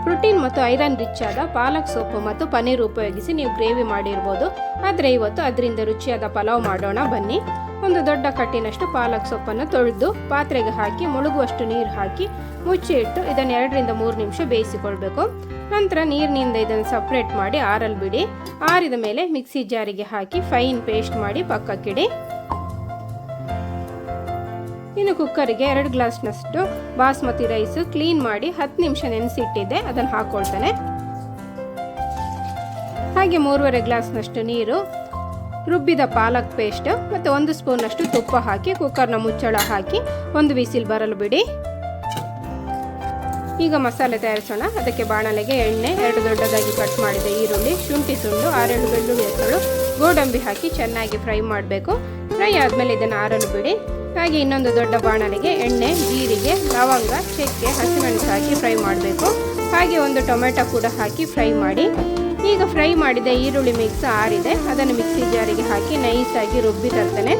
Protein ಮತ್ತು iron rich ಆದ ಪಾಲಕ್ ಸೊಪ್ಪು ಮತ್ತು ಪನ್ನೀರ್ ಉಪಯೋಗಿಸಿ ನೀವು ಗ್ರೇವಿ ಮಾಡಿರ್ಬೋದು. ಆದರೆ ಇವತ್ತು ಅದರಿಂದ ರುಚಿಯಾದ ಪಲಾವ್ ಮಾಡೋಣ ಬನ್ನಿ. ಒಂದು ದೊಡ್ಡ ಕಟ್ಟಿನಷ್ಟು ಪಾಲಕ್ ಸೊಪ್ಪನ್ನು ತೊಳೆದು ಪಾತ್ರೆಗೆ ಹಾಕಿ ಮುಳುಗುವಷ್ಟು ನೀರು ಹಾಕಿ ಮುಚ್ಚಿ ಇಟ್ಟು ಇದನ್ನು 2 ರಿಂದ 3 ನಿಮಿಷ ಬೇಯಿಸಿಕೊಳ್ಬೇಕು. ನಂತರ ನೀರಿನಿಂದ ಇದನ್ನು ಸಪ್ರೇಟ್ ಮಾಡಿ ಆರಲು ಬಿಡಿ. ಆರಿದ ಮೇಲೆ ಮಿಕ್ಸಿ ಜಾರಿಗೆ ಹಾಕಿ ಫೈನ್ ಪೇಸ್ಟ್ ಮಾಡಿ ಪಕ್ಕಕ್ಕಿಡಿ. ಇನ್ನು ಕುಕ್ಕರಿಗೆ 2 ಗ್ಲಾಸ್ನಷ್ಟು ಬಾಸ್ಮತಿ ರೈಸ್ ಕ್ಲೀನ್ ಮಾಡಿ 10 ನಿಮಿಷ ನೆನೆಸಿಟ್ಟಿದ್ದೆ, ಅದನ್ನು ಹಾಕೊಳ್ತಾನೆ. ಹಾಗೆ 3.5 ಗ್ಲಾಸ್ನಷ್ಟು ನೀರು, ರುಬ್ಬಿದ ಪಾಲಕ್ ಪೇಸ್ಟ್ ಮತ್ತು 1 ಸ್ಪೂನಷ್ಟು ತುಪ್ಪ ಹಾಕಿ ಕುಕ್ಕರ್ನ ಮುಚ್ಚಳ ಹಾಕಿ 1 ವಿಸಿಲ್ ಬರಲು ಬಿಡಿ. ಈಗ ಮಸಾಲೆ ತಯಾರಿಸೋಣ. ಅದಕ್ಕೆ ಬಾಣಲೆಗೆ ಎಣ್ಣೆ, 2 ದೊಡ್ಡದಾಗಿ ಕಟ್ ಮಾಡಿದ ಈರುಳ್ಳಿ, ಶುಂಠಿ ತುಂಡು, 6 ಬೆಳ್ಳುಳ್ಳಿ ಎಸಳು, ಗೋಡಂಬಿ ಹಾಕಿ ಚೆನ್ನಾಗಿ ಫ್ರೈ ಮಾಡಬೇಕು. ಫ್ರೈ ಆದಮೇಲೆ ಇದನ್ನು ಆರಲು ಬಿಡಿ. ಹಾಗೆ ಇನ್ನೊಂದು ದೊಡ್ಡ ಬಾಣಲೆಗೆ ಎಣ್ಣೆ, ಜೀರಿಗೆ, ಲವಂಗ, ಚಕ್ಕೆ, ಹಸಿಮೆಣಸು ಹಾಕಿ ಫ್ರೈ ಮಾಡಬೇಕು. ಹಾಗೆ 1 ಟೊಮೆಟೊ ಕೂಡ ಹಾಕಿ ಫ್ರೈ ಮಾಡಿ. ಈಗ ಫ್ರೈ ಮಾಡಿದ ಈರುಳ್ಳಿ ಮಿಕ್ಸ್ ಆರಿದೆ, ಅದನ್ನು ಮಿಕ್ಸಿ ಜಾರಿಗೆ ಹಾಕಿ ನೈಸಾಗಿ ರುಬ್ಬಿ ತರ್ತೇನೆ.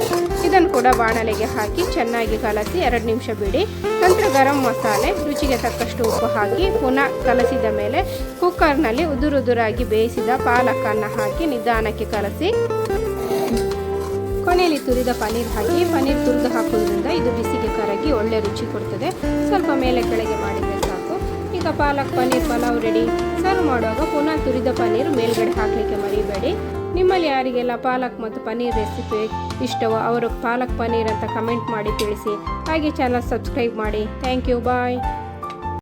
ಇದನ್ನು ಕೂಡ ಬಾಣಲೆಗೆ ಹಾಕಿ ಚೆನ್ನಾಗಿ ಕಲಸಿ 2 ನಿಮಿಷ ಬಿಡಿ. ನಂತರ ಗರಂ ಮಸಾಲೆ, ರುಚಿಗೆ ತಕ್ಕಷ್ಟು ಉಪ್ಪು ಹಾಕಿ ಪುನಃ ಕಲಸಿದ ಮೇಲೆ ಕುಕ್ಕರ್ನಲ್ಲಿ ಉದುರುದುರಾಗಿ ಬೇಯಿಸಿದ ಪಾಲಕನ್ನು ಹಾಕಿ ನಿಧಾನಕ್ಕೆ ಕಲಸಿ ಕೊನೆಯಲ್ಲಿ ತುರಿದ ಪನ್ನೀರ್ ಹಾಕಿ ಪನ್ನೀರ್ ತುರಿದು ಹಾಕೋದ್ರಿಂದ ಇದು ಬಿಸಿಗೆ ಕರಗಿ ಒಳ್ಳೆ ರುಚಿ ಕೊಡ್ತದೆ. ಸ್ವಲ್ಪ ಮೇಲೆ ಕೆಳಗೆ ಮಾಡಿದರೆ ಸಾಕು. ಈಗ ಪಾಲಕ್ ಪನ್ನೀರ್ ಪಲಾವ್ ರೆಡಿ. ಸರ್ವ್ ಮಾಡುವಾಗ ಪುನಃ ತುರಿದ ಪನ್ನೀರ್ ಮೇಲ್ಗಡೆ ಹಾಕಲಿಕ್ಕೆ ಮರಿಬೇಡಿ. ನಿಮ್ಮಲ್ಲಿ ಯಾರಿಗೆಲ್ಲ ಪಾಲಕ್ ಮತ್ತು ಪನ್ನೀರ್ ರೆಸಿಪಿ ಇಷ್ಟವೋ ಅವರು ಪಾಲಕ್ ಪನ್ನೀರ್ ಅಂತ ಕಮೆಂಟ್ ಮಾಡಿ ತಿಳಿಸಿ. ಹಾಗೆ ಚಾನಲ್ ಸಬ್ಸ್ಕ್ರೈಬ್ ಮಾಡಿ. Thank you, bye.